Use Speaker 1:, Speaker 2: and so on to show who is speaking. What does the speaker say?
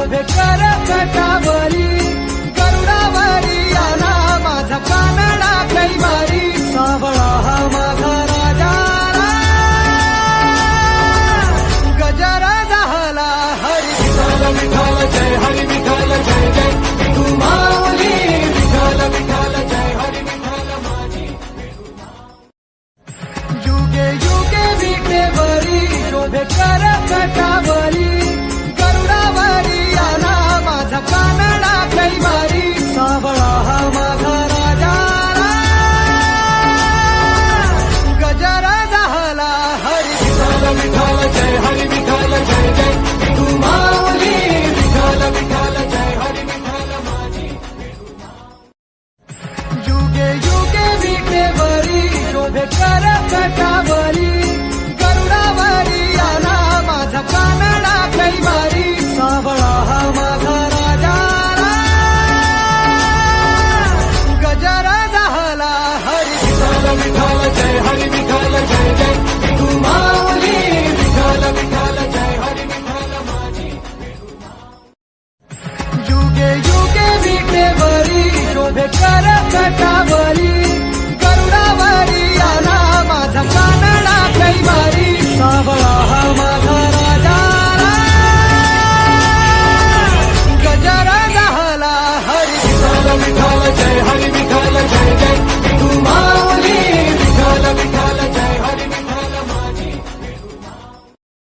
Speaker 1: शोभे कर कटावरी गरुडावरी आला माझा कानडा कैवारी सावळा हा माझा राजा गजरा झाला हरी विठ्ठल विठ्ठल जय हरी विठ्ठल जय जय तू माऊली विठ्ठल विठ्ठल जय हरी विठ्ठल माझी युगे युगे विटेवरी शोभे कर कटावरी गरुडावरी आला माझा कानडा कैवारी सावळा हा माझा राजा गजरा झाला हरी विठ्ठल विठ्ठल जय हरी विठ्ठल जय जय तू माऊली विठ्ठल विठ्ठल जय हरी विठ्ठल माझी युगे युगे विटेवरी शोभे कर कटावरी गरुडावरी आला माझा कानडा कैवारी सावळा हा माझा राजा गजरा झाला हरी विठ्ठल विठ्ठल जय हरी विठ्ठल जय जय तू माऊली विठ्ठल विठ्ठल जय हरी विठ्ठल माझी युगे युगे विटेवरी शोभे कर कटावरी गरुडावरी आला माझा कानडा कैवारी सावळा हा माझा